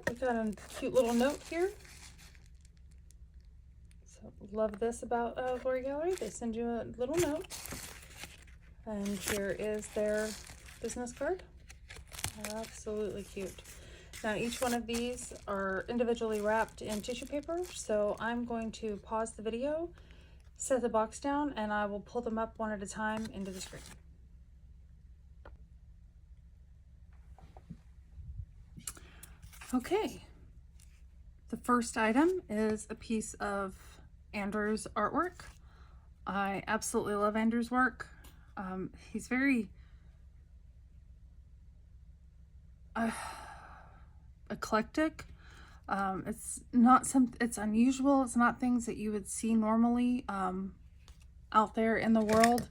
we got a cute little note here. So love this about Allegory Gallery. They send you a little note. And here is their business card. Absolutely cute. Now each one of these are individually wrapped in tissue paper, so I'm going to pause the video, set the box down, and I will pull them up one at a time into the screen. Okay, the first item is a piece of Andrew's artwork. I absolutely love Andrew's work. He's very eclectic. It's unusual. It's not things that you would see normally out there in the world.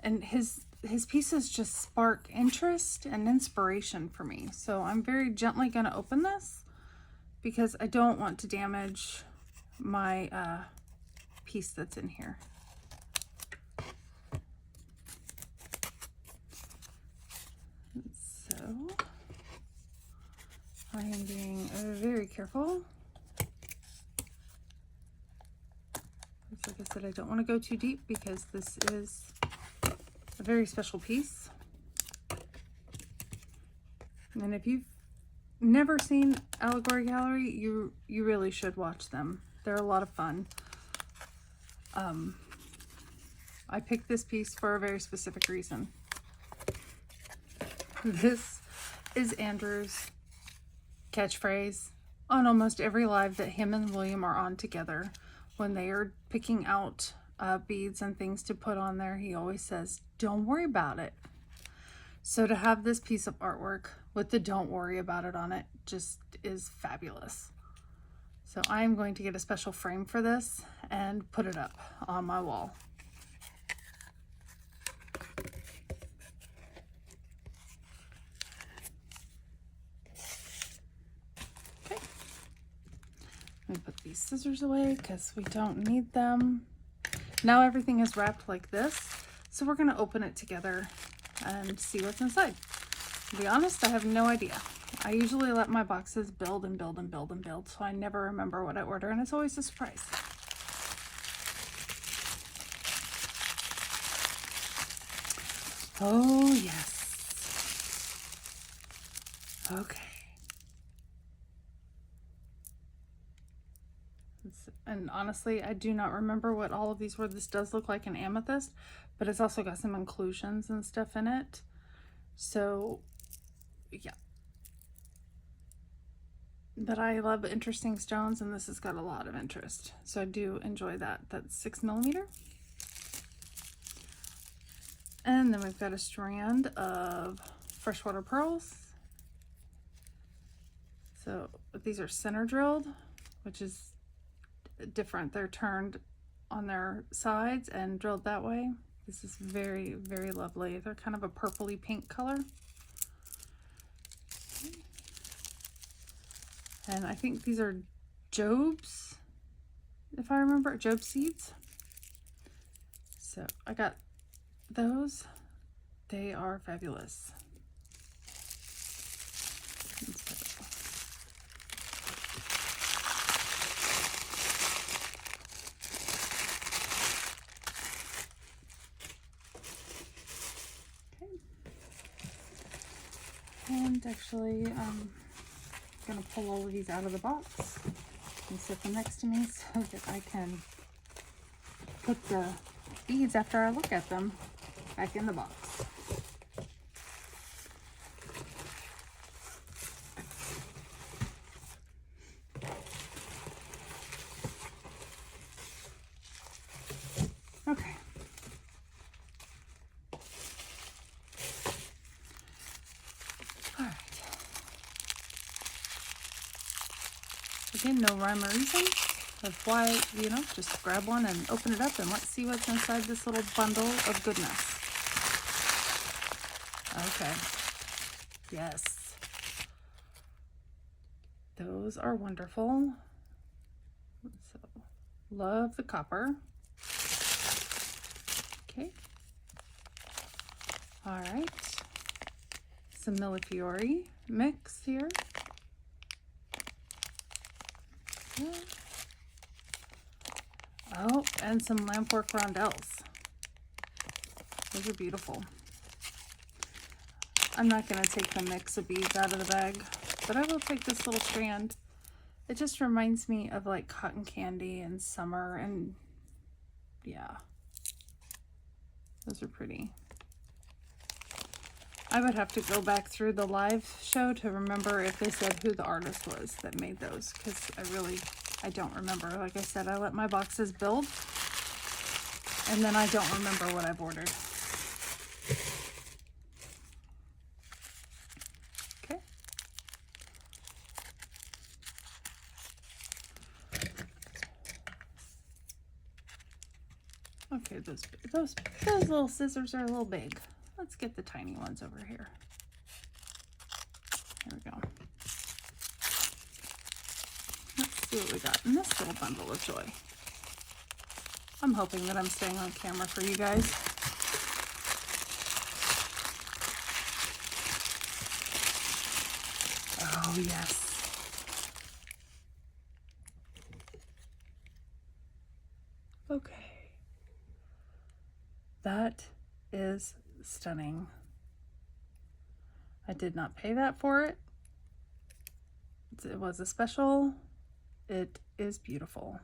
And his pieces just spark interest and inspiration for me. So I'm very gently going to open this because I don't want to damage my piece that's in here. So I am being very careful. Like I said, I don't want to go too deep because this is a very special piece. And if you've never seen Allegory Gallery, you really should watch them. They're a lot of fun. I picked this piece for a very specific reason. This is Andrew's catchphrase on almost every live that him and William are on together. When they are picking out beads and things to put on there, he always says, "Don't worry about it." So to have this piece of artwork with the "don't worry about it" on it just is fabulous. So I'm going to get a special frame for this and put it up on my wall. Okay. Let me put these scissors away because we don't need them. Now everything is wrapped like this, so we're going to open it together and see what's inside. To be honest, I have no idea. I usually let my boxes build and build and build and build, so I never remember what I order, and it's always a surprise. Oh, yes. Okay. And honestly, I do not remember what all of these were. This does look like an amethyst, but it's also got some inclusions and stuff in it. So, yeah. But I love interesting stones, and this has got a lot of interest. So I do enjoy that. That's 6mm. And then we've got a strand of freshwater pearls. So these are center drilled, which is different. They're turned on their sides and drilled that way. This is very, very lovely. They're kind of a purpley pink color. And I think these are Job's, if I remember, Job seeds. So I got those. They are fabulous. And actually, I'm going to pull all of these out of the box and set them next to me so that I can put the beads, after I look at them, back in the box. Okay. All right. Again, no rhyme or reason of why, you know, just grab one and open it up and let's see what's inside this little bundle of goodness. Okay. Yes. Those are wonderful. So, love the copper. Okay. All right. Some Millefiori mix here. Oh, and some lampwork rondelles. Those are beautiful. I'm not going to take the mix of beads out of the bag, but I will take this little strand. It just reminds me of like cotton candy and summer, and yeah, those are pretty. I would have to go back through the live show to remember if they said who the artist was that made those, because I don't remember. Like I said, I let my boxes build, and then I don't remember what I've ordered. Okay. Okay, those little scissors are a little big. Let's get the tiny ones over here. Here we go. Let's see what we got in this little bundle of joy. I'm hoping that I'm staying on camera for you guys. Oh, yes. Okay. That is stunning. I did not pay that for it. It was a special. It is beautiful.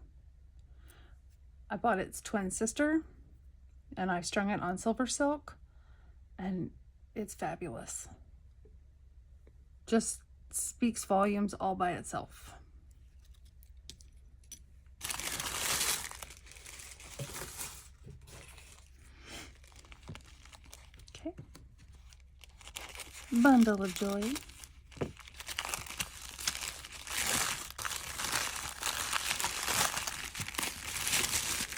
I bought its twin sister and I strung it on silver silk, and it's fabulous. Just speaks volumes all by itself. Okay. Bundle of joy.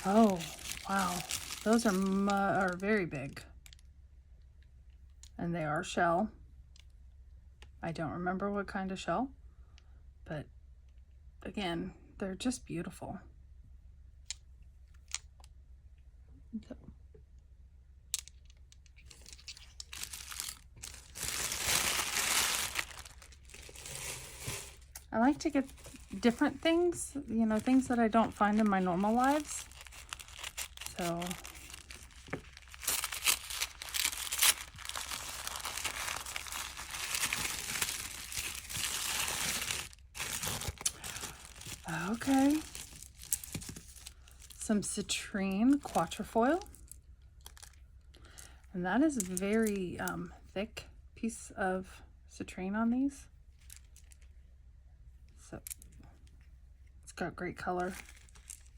Oh, wow. Those are very big. And they are shell. I don't remember what kind of shell, but again, they're just beautiful. So. I like to get different things, you know, things that I don't find in my normal lives. So okay, some citrine quatrefoil, and that is a very thick piece of citrine on these. So it's got great color.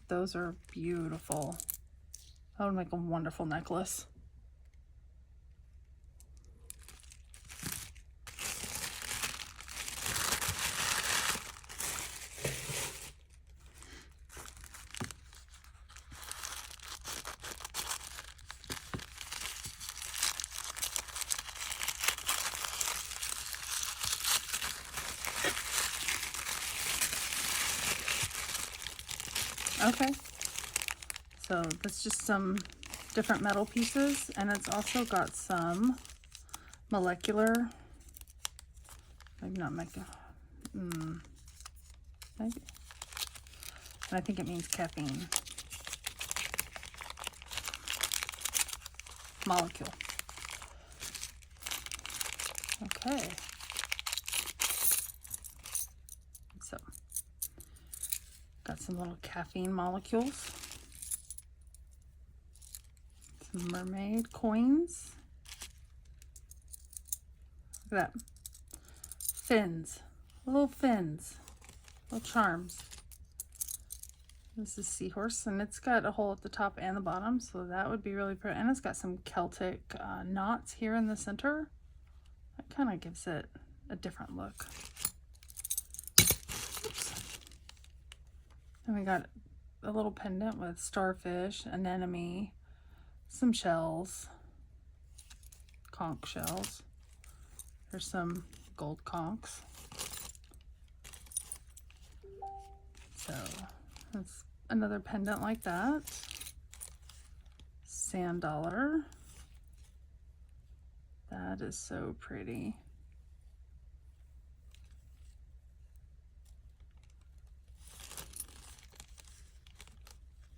Those are beautiful. That would make a wonderful necklace. Okay, so that's just some different metal pieces, and it's also got some molecular, maybe not maybe, and I think it means caffeine molecule. Okay, so got some little caffeine molecules, some mermaid coins. Look at that. Fins, little fins, little charms. This is seahorse, and it's got a hole at the top and the bottom, so that would be really pretty. And it's got some Celtic knots here in the center. That kind of gives it a different look. And we got a little pendant with starfish, anemone, some shells, conch shells. There's some gold conchs. So that's another pendant like that. Sand dollar. That is so pretty.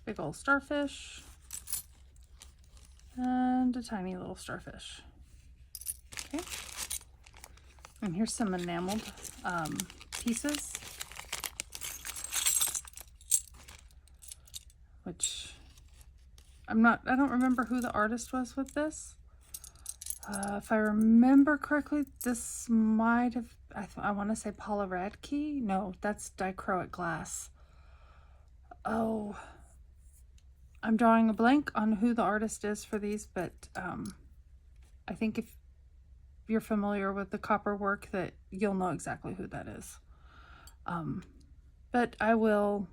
big old starfish, and a tiny little starfish. Okay. And here's some enameled pieces, which I don't remember who the artist was with this. If I remember correctly, this might have, I want to say Paula Radke. No, that's dichroic glass. Oh, I'm drawing a blank on who the artist is for these, but I think if you're familiar with the copper work, that you'll know exactly who that is. But I will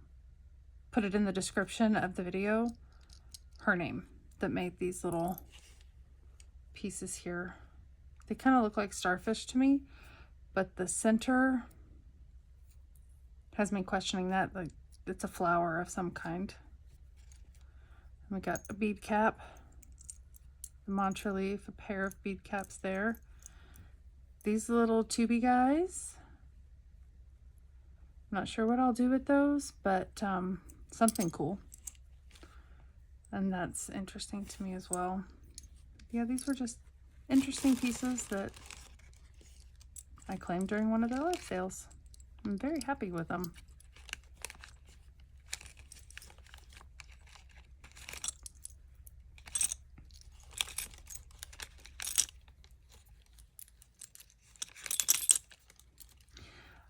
put it in the description of the video, her name that made these little pieces here. They kind of look like starfish to me, but the center has me questioning that, like it's a flower of some kind. And we got a bead cap, the mantra leaf, a pair of bead caps there. These little tubey guys, I'm not sure what I'll do with those, but something cool. And that's interesting to me as well. Yeah, these were just interesting pieces that I claimed during one of their live sales. I'm very happy with them.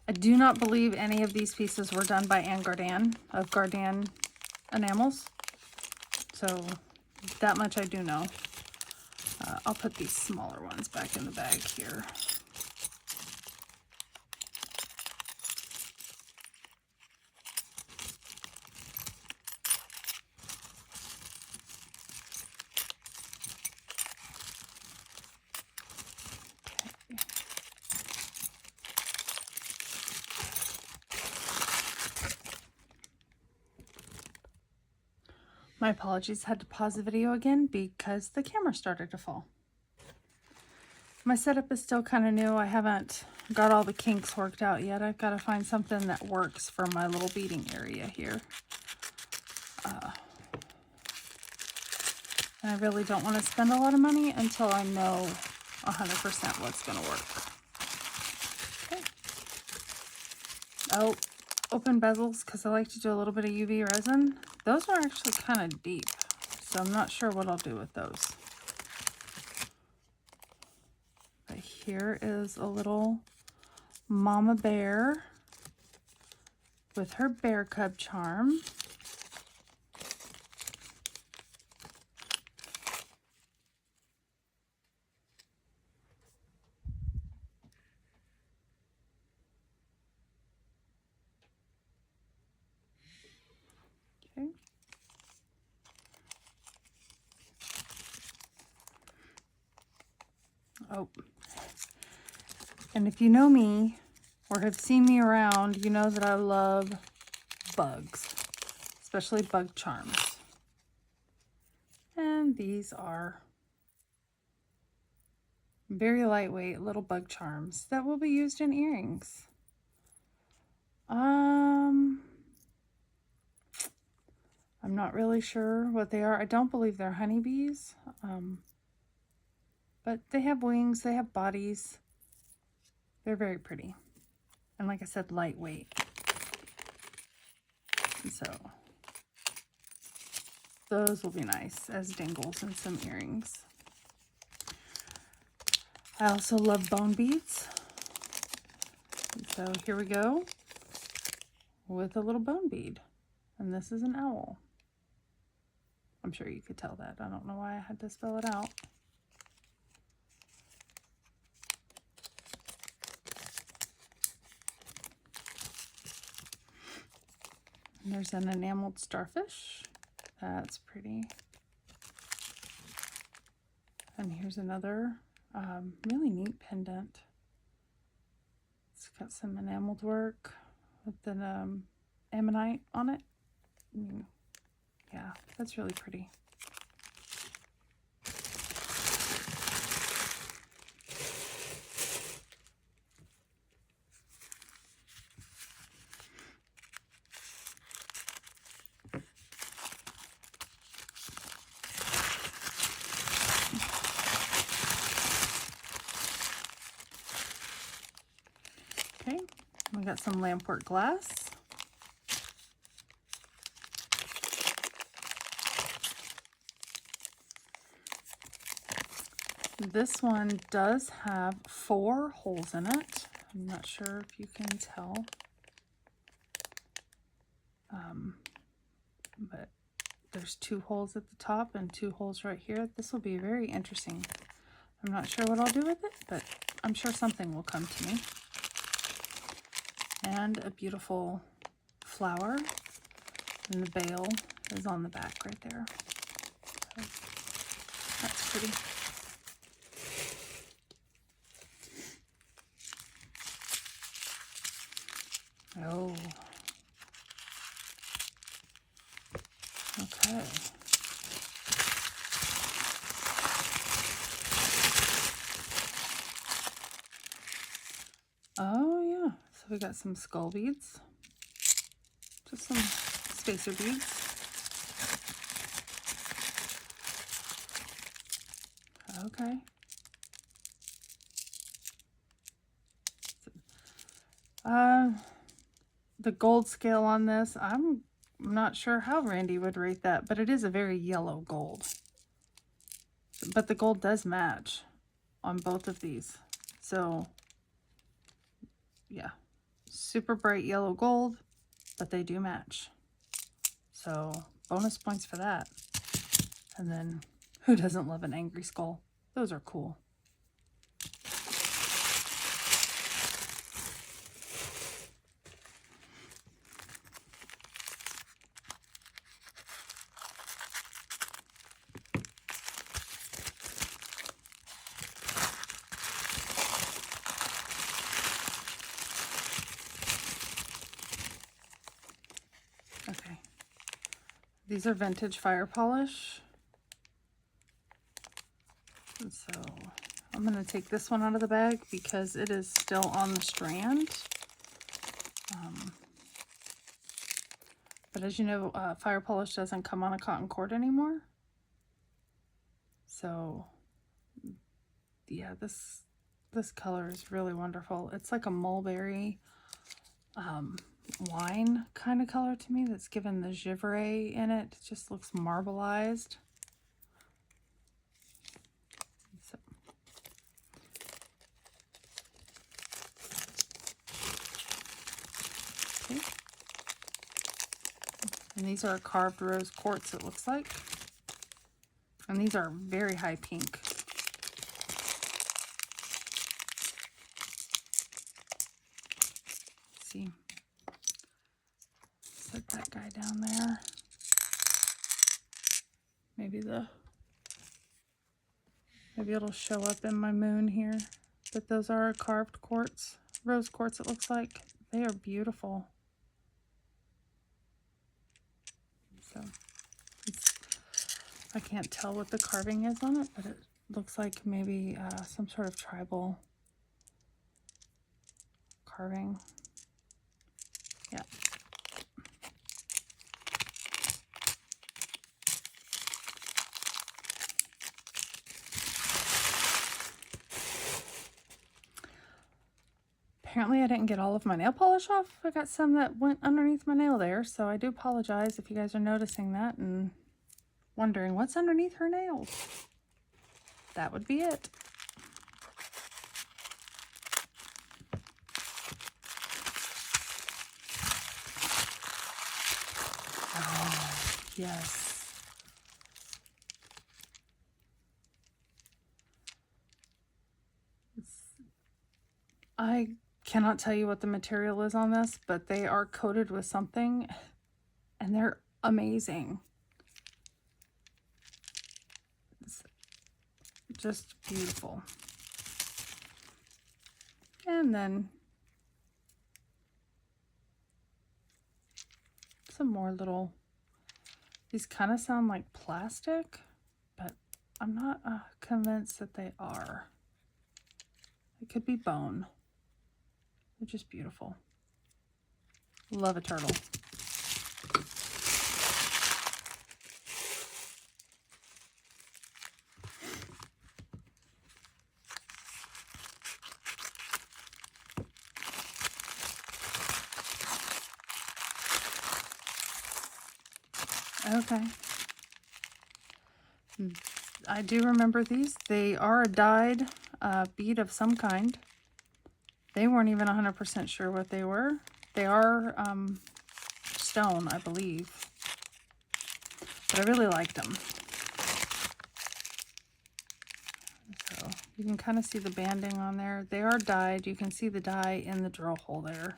I do not believe any of these pieces were done by Anne Gardan of Gardan Enamels. So that much I do know. I'll put these smaller ones back in the bag here. My apologies, had to pause the video again because the camera started to fall. My setup is still kind of new. I haven't got all the kinks worked out yet. I've got to find something that works for my little beading area here. And I really don't want to spend a lot of money until I know 100% what's going to work. Okay. Oh, open bezels, because I like to do a little bit of UV resin. Those are actually kind of deep, so I'm not sure what I'll do with those. But here is a little mama bear with her bear cub charm. Okay. Oh, and if you know me or have seen me around, you know that I love bugs, especially bug charms. And these are very lightweight little bug charms that will be used in earrings. I'm not really sure what they are. I don't believe they're honeybees, but they have wings, they have bodies. They're very pretty. And like I said, lightweight. And so those will be nice as dingles and some earrings. I also love bone beads. And so here we go with a little bone bead. And this is an owl. I'm sure you could tell that. I don't know why I had to spell it out. And there's an enameled starfish. That's pretty. And here's another really neat pendant. It's got some enameled work with an ammonite on it. Yeah, that's really pretty. We got some lampwork glass. This one does have 4 holes in it. I'm not sure if you can tell. But there's 2 holes at the top and 2 holes right here. This will be very interesting. I'm not sure what I'll do with it, but I'm sure something will come to me. And a beautiful flower, and the bail is on the back right there. So that's pretty. Oh. Okay. Oh yeah, so we got some skull beads, just some spacer beads. Okay. The gold scale on this, I'm not sure how Randy would rate that, but it is a very yellow gold. But the gold does match on both of these. So, yeah, super bright yellow gold, but they do match. So, bonus points for that. And then, who doesn't love an angry skull? Those are cool. Okay, these are vintage fire polish. And so I'm going to take this one out of the bag because it is still on the strand. But as you know, fire polish doesn't come on a cotton cord anymore. So yeah, this color is really wonderful. It's like a mulberry wine kind of color to me that's given the givré in it. It just looks marbleized. So. Okay. And these are carved rose quartz, it looks like. And these are very high pink. See. Set that guy down there. Maybe it'll show up in my moon here. But those are carved quartz, rose quartz it looks like. They are beautiful. So I can't tell what the carving is on it, but it looks like maybe some sort of tribal carving. Yeah. Apparently I didn't get all of my nail polish off. I got some that went underneath my nail there, so I do apologize if you guys are noticing that and wondering what's underneath her nails. That would be it. Oh, yes. I cannot tell you what the material is on this, but they are coated with something and they're amazing. It's just beautiful. And then some more little, these kind of sound like plastic, but I'm not convinced that they are. It could be bone. They're just beautiful. Love a turtle. Okay. I do remember these. They are a dyed bead of some kind. They weren't even 100% sure what they were. They are stone, I believe. But I really like them. So you can kind of see the banding on there. They are dyed. You can see the dye in the drill hole there.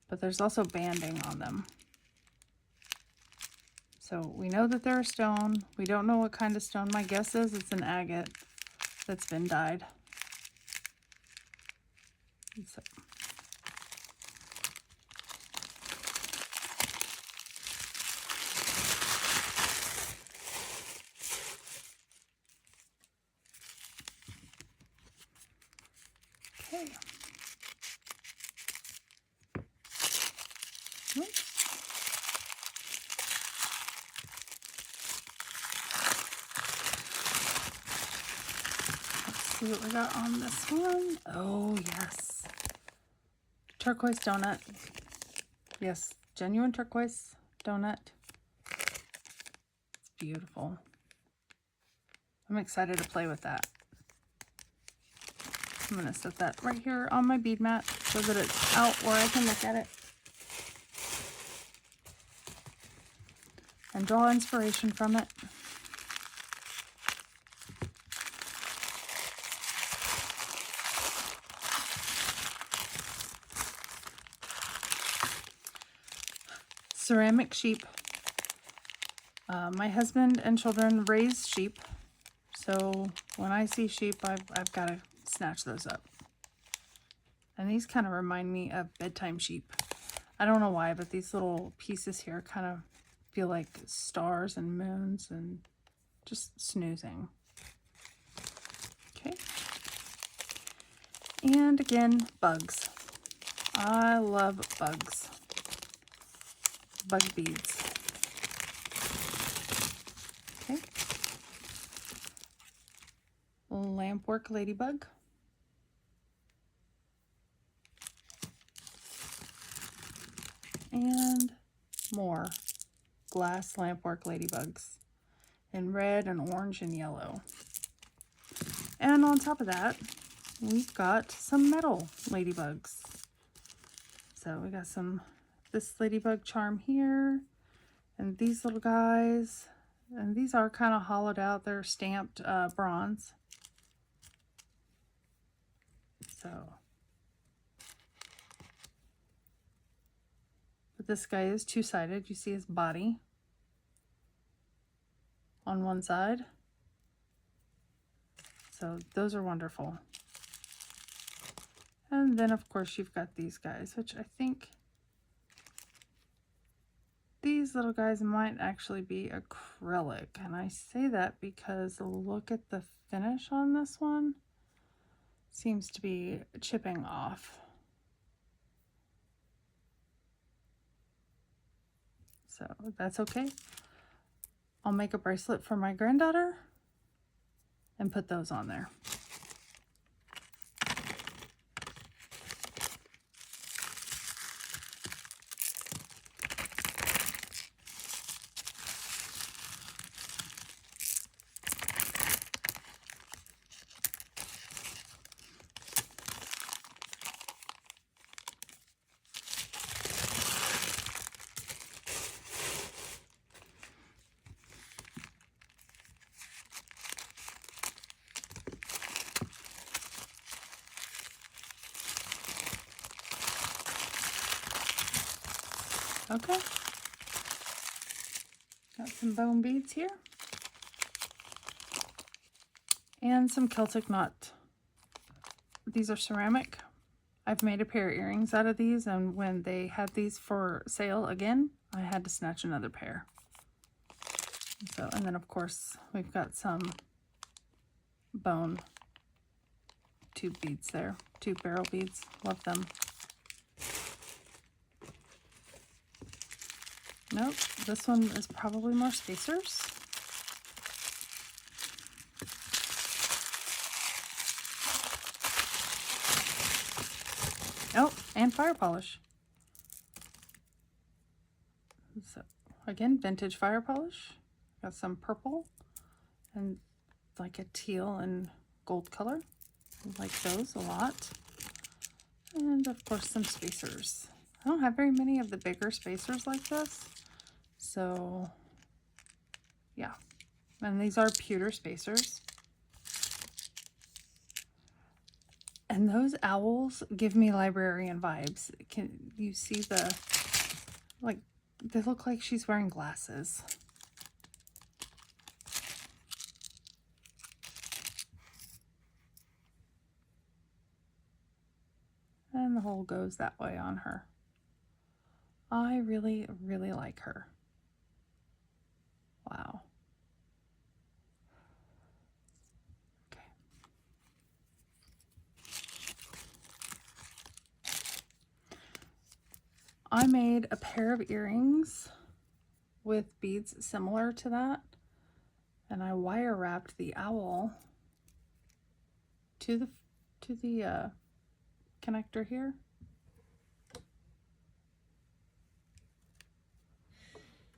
But there's also banding on them. So we know that they're a stone. We don't know what kind of stone. My guess is it's an agate that's been dyed. So. Okay. Oops. See what we got on this one. Oh, yes. Turquoise donut. Yes, genuine turquoise donut. It's beautiful. I'm excited to play with that. I'm going to set that right here on my bead mat so that it's out where I can look at it. And draw inspiration from it. Ceramic sheep. My husband and children raise sheep, so when I see sheep, I've got to snatch those up. And these kind of remind me of bedtime sheep. I don't know why, but these little pieces here kind of feel like stars and moons and just snoozing. Okay. And again, bugs. I love bugs. Bug beads. Okay. Lampwork ladybug. And more glass lampwork ladybugs in red and orange and yellow. And on top of that, we've got some metal ladybugs. So we got this ladybug charm here, and these little guys, and these are kind of hollowed out. They're stamped bronze. So, but this guy is two-sided. You see his body on one side. So those are wonderful. And then of course you've got these guys, which I think these little guys might actually be acrylic. And I say that because look at the finish on this one. Seems to be chipping off. So that's okay. I'll make a bracelet for my granddaughter and put those on there. Okay, got some bone beads here and some Celtic knot. These are ceramic. I've made a pair of earrings out of these, and when they had these for sale again, I had to snatch another pair. So, and then of course we've got some bone tube beads there, tube barrel beads. Love them. Nope, this one is probably more spacers. Oh, and fire polish. So again, vintage fire polish. Got some purple and like a teal and gold color. I like those a lot. And of course some spacers. I don't have very many of the bigger spacers like this. So yeah. And these are pewter spacers. And those owls give me librarian vibes. Can you see the, like, they look like she's wearing glasses. And the hole goes that way on her. I really, really like her. Wow. Okay. I made a pair of earrings with beads similar to that, and I wire wrapped the owl to the connector here.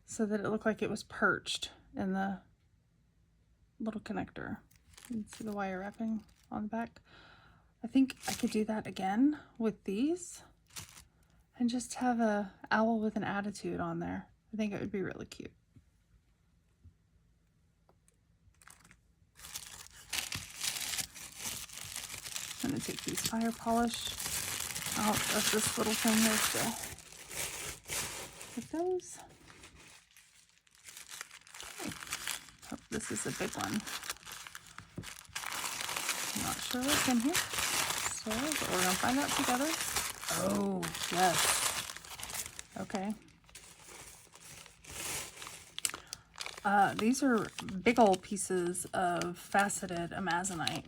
So that it looked like it was perched in the little connector. You can see the wire wrapping on the back. I think I could do that again with these and just have a owl with an attitude on there. I think it would be really cute. I'm going to take these fire polish out of this little thing here still. With those. Okay. Oh, this is a big one. I'm not sure what's in here. So, but we're going to find out together. Oh, yes. Okay. These are big old pieces of faceted amazonite.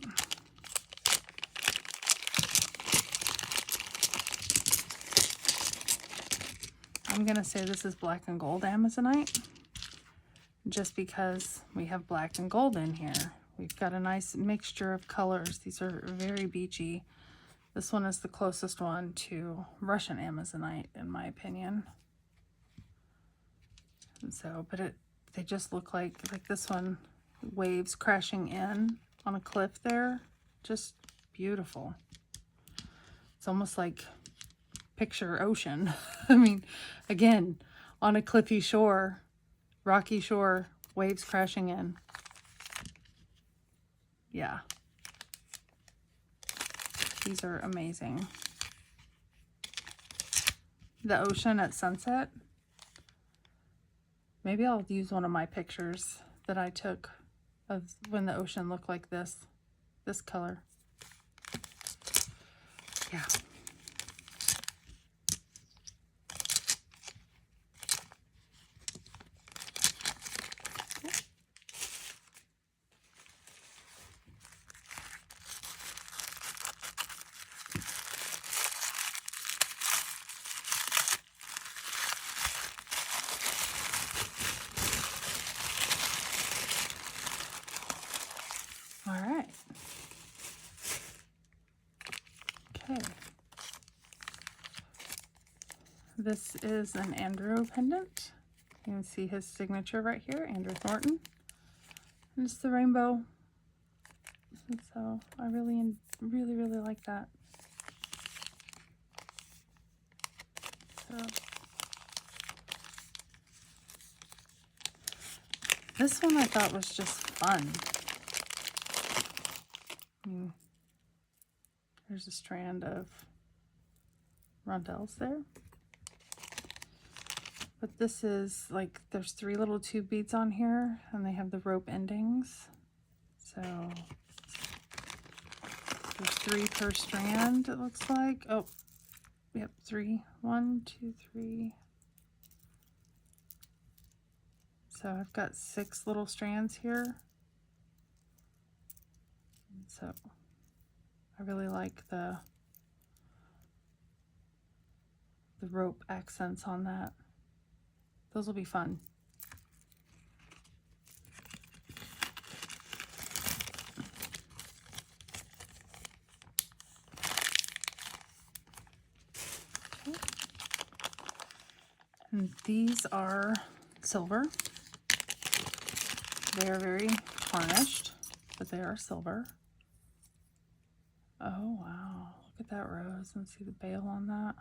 I'm going to say this is black and gold amazonite, just because we have black and gold in here. We've got a nice mixture of colors. These are very beachy. This one is the closest one to Russian amazonite, in my opinion. And so, but they just look like this one, waves crashing in on a cliff there. Just beautiful. It's almost like picture ocean. I mean, again, on a cliffy shore, rocky shore, waves crashing in. Yeah. These are amazing. The ocean at sunset. Maybe I'll use one of my pictures that I took of when the ocean looked like this color. Yeah. All right. Okay. This is an Andrew pendant. You can see his signature right here, Andrew Thornton. And it's the rainbow. And so I really, really like that. So this one I thought was just fun. There's a strand of rondelles there. But this is like, there's 3 little tube beads on here, and they have the rope endings. So there's 3 per strand, it looks like. Oh, yep, 3. 1, 2, 3. So I've got 6 little strands here. So I really like the rope accents on that. Those will be fun. Okay. And these are silver. They are very tarnished, but they are silver. Oh wow, look at that rose and see the bail on that.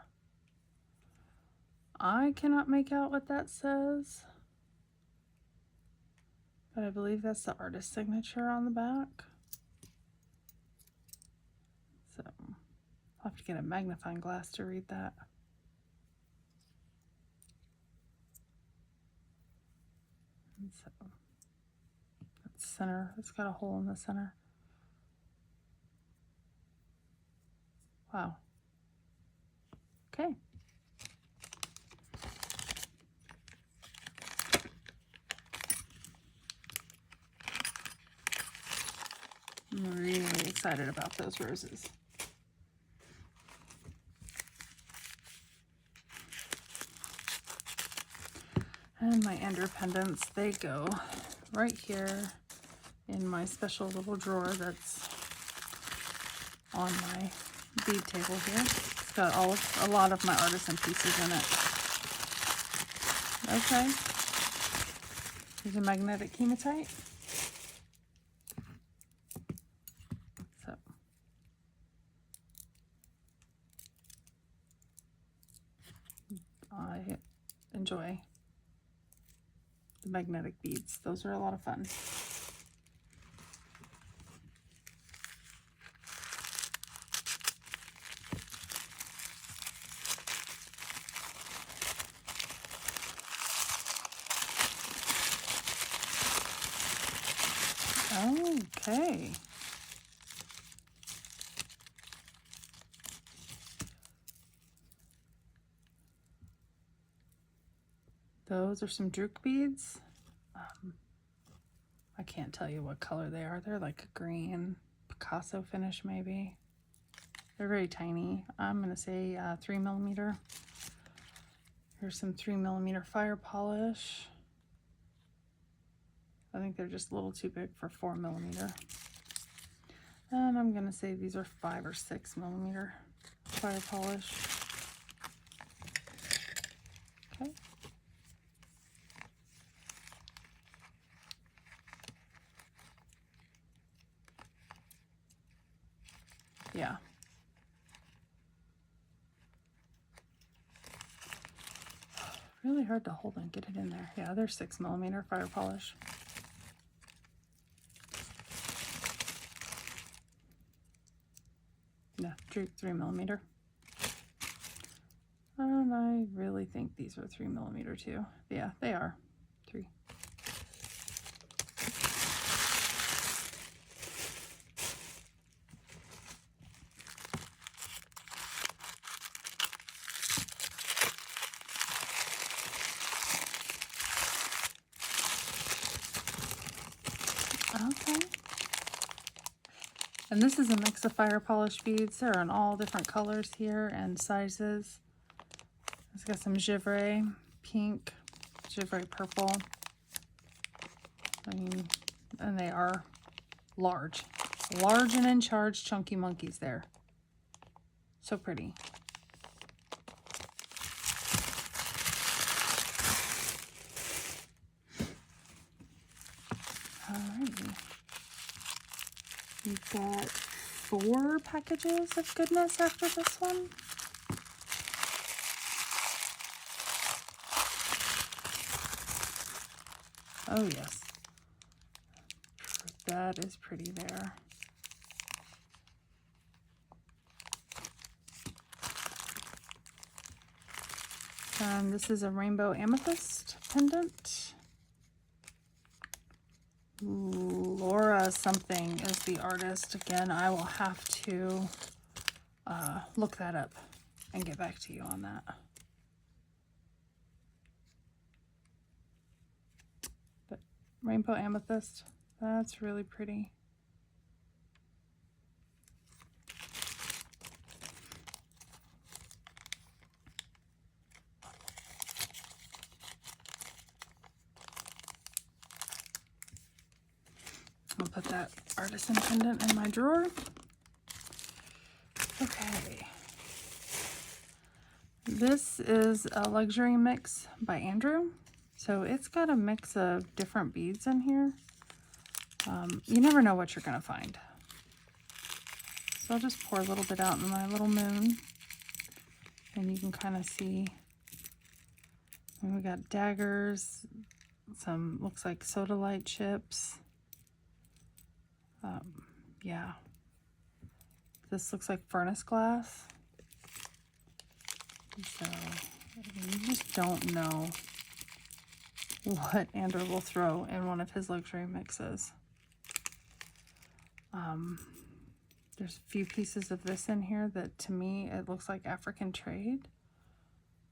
I cannot make out what that says, but I believe that's the artist's signature on the back. So I'll have to get a magnifying glass to read that. And so that's center, it's got a hole in the center. Wow. Okay. I'm really excited about those roses. And my ender pendants, they go right here in my special little drawer that's on my bead table here. It's got a lot of my artisan pieces in it. Okay. Here's a magnetic hematite. So I enjoy the magnetic beads. Those are a lot of fun. Okay. Those are some drook beads. I can't tell you what color they are. They're like a green Picasso finish maybe. They're very tiny. I'm gonna say 3mm. Here's some 3mm fire polish. I think they're just a little too big for 4mm. And I'm gonna say these are 5 or 6mm fire polish. Okay. Yeah. Really hard to hold and get it in there. Yeah, they're 6mm fire polish. Yeah, 3mm. And I really think these are 3mm too. Yeah, they are 3. Okay. And this is a mix of fire polish beads. They're in all different colors here and sizes. It's got some givre pink, givre purple. I mean, and they are large. Large and in charge chunky monkeys there. So pretty. Alrighty. We've got 4 packages of goodness after this one. Oh yes. That is pretty there. This is a rainbow amethyst pendant. Laura something is the artist. Again, I will have to look that up and get back to you on that. But rainbow amethyst, that's really pretty. I'll put that artisan pendant in my drawer. Okay. This is a luxury mix by Andrew. So it's got a mix of different beads in here. You never know what you're going to find. So I'll just pour a little bit out in my little moon. And you can kind of see. And we got daggers. Some, looks like soda light chips. Yeah. This looks like furnace glass. So you just don't know what Andrew will throw in one of his luxury mixes. There's a few pieces of this in here that to me it looks like African trade.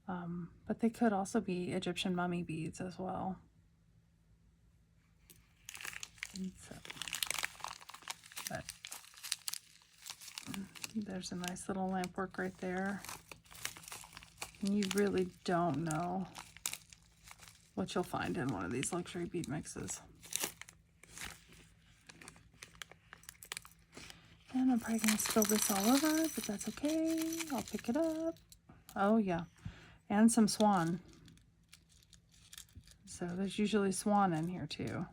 But they could also be Egyptian mummy beads as well. And so, but there's a nice little lamp work right there. And you really don't know what you'll find in one of these luxury bead mixes. And I'm probably going to spill this all over, but that's okay. I'll pick it up. Oh yeah, and some swan. So there's usually swan in here too.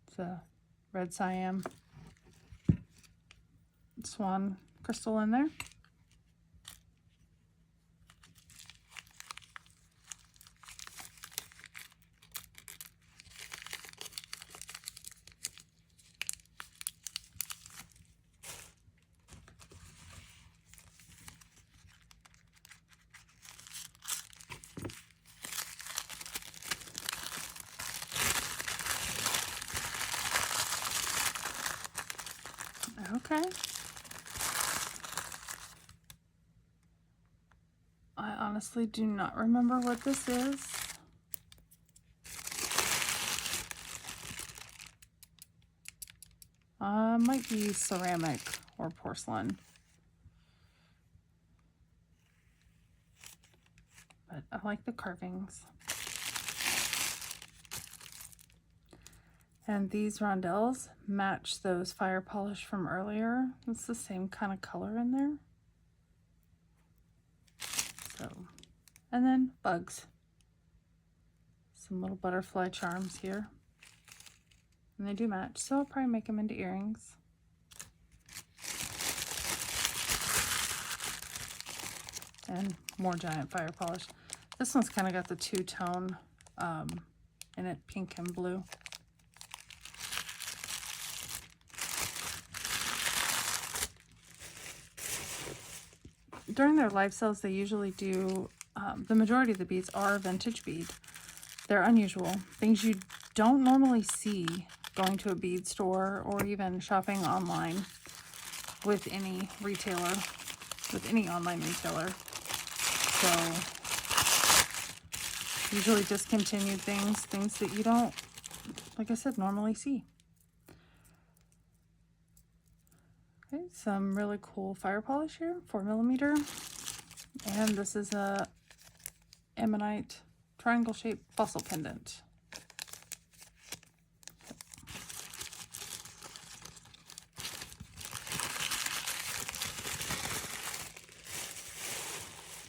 It's a red cyan swan crystal in there. Okay. I honestly do not remember what this is. Might be ceramic or porcelain. But I like the carvings. And these rondelles match those fire polish from earlier. It's the same kind of color in there. So, and then bugs. Some little butterfly charms here. And they do match, so I'll probably make them into earrings. And more giant fire polish. This one's kind of got the two-tone in it, pink and blue. During their live sales, they usually do, the majority of the beads are vintage bead. They're unusual. Things you don't normally see going to a bead store or even shopping online with any retailer, with any online retailer. So, usually discontinued things that you don't, like I said, normally see. Okay, some really cool fire polish here, 4mm. And this is a ammonite triangle shaped fossil pendant.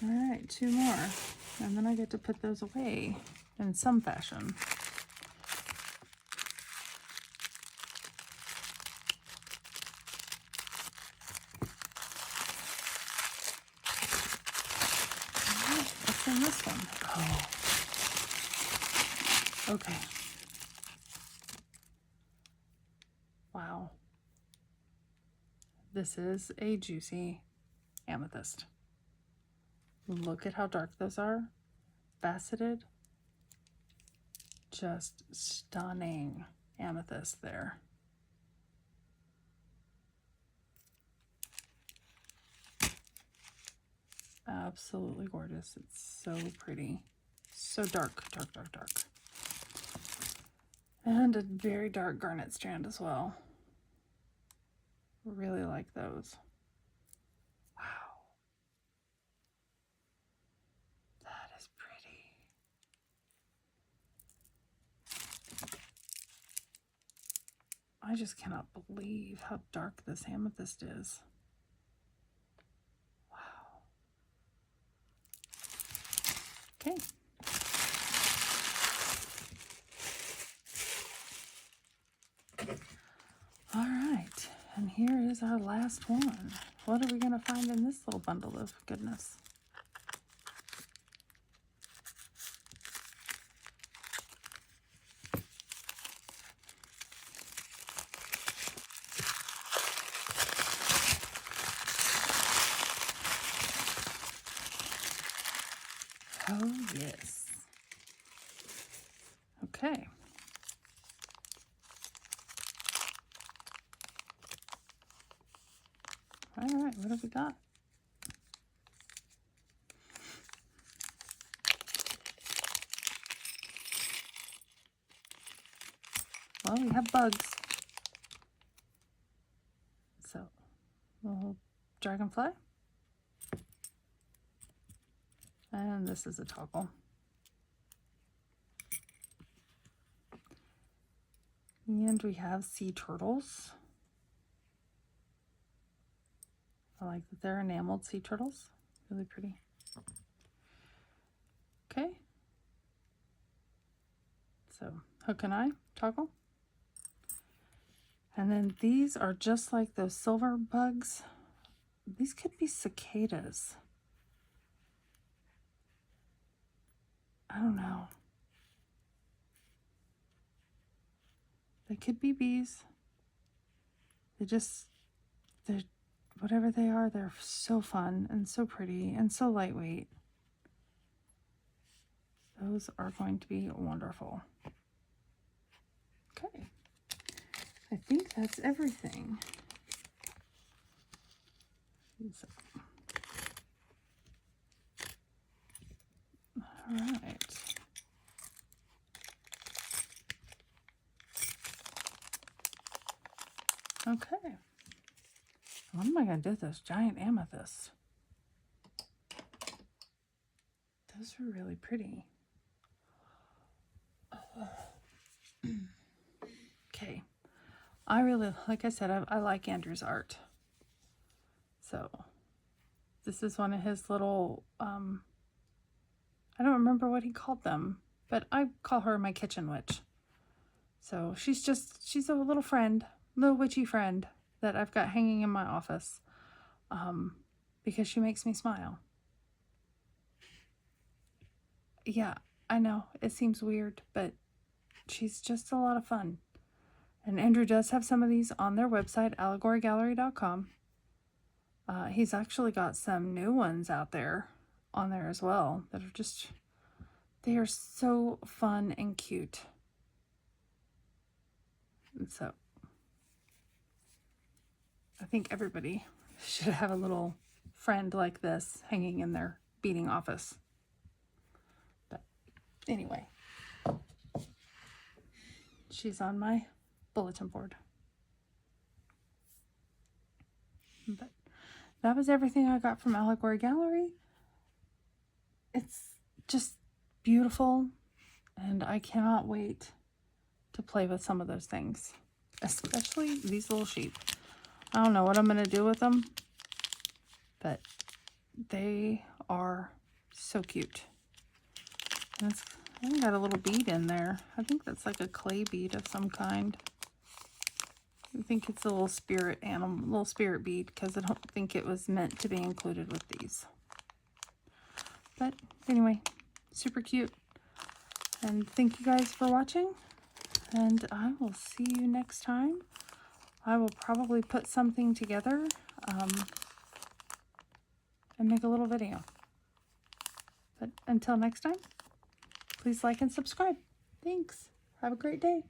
All right, 2 more. And then I get to put those away in some fashion. What's in this one? Oh. Okay. Wow. This is a juicy amethyst. Look at how dark those are. Faceted. Just stunning amethyst there. Absolutely gorgeous. It's so pretty. So dark, dark, dark, dark. And a very dark garnet strand as well. Really like those. Wow. That is pretty. I just cannot believe how dark this amethyst is. Wow. Okay. All right, and here is our last one. What are we going to find in this little bundle of goodness? Oh, yes. Okay. All right, what have we got? Well, we have bugs. So, little dragonfly. And this is a toggle. And we have sea turtles. I like that they're enameled sea turtles. Really pretty. Okay. So, hook and eye toggle. And then these are just like those silver bugs. These could be cicadas. I don't know. They could be bees. They're, whatever they are, they're so fun and so pretty and so lightweight. Those are going to be wonderful. Okay. I think that's everything. So, all right. Okay. What am I going to do with those giant amethysts? Those are really pretty. Okay. I really, like I said, I like Andrew's art. So, this is one of his little, I don't remember what he called them, but I call her my kitchen witch. So, she's a little friend, little witchy friend that I've got hanging in my office, because she makes me smile. Yeah, I know, it seems weird, but she's just a lot of fun. And Andrew does have some of these on their website, allegorygallery.com. He's actually got some new ones out there on there as well that are they are so fun and cute. And so, I think everybody should have a little friend like this hanging in their beading office. But anyway, she's on my bulletin board. But that was everything I got from Allegory Gallery. It's just beautiful, and I cannot wait to play with some of those things, especially these little sheep. I don't know what I'm going to do with them, but they are so cute. And it's I got a little bead in there. I think that's like a clay bead of some kind. I think it's a little spirit animal, little spirit bead, because I don't think it was meant to be included with these. But anyway, super cute. And thank you guys for watching. And I will see you next time. I will probably put something together and make a little video. But until next time, please like and subscribe. Thanks. Have a great day.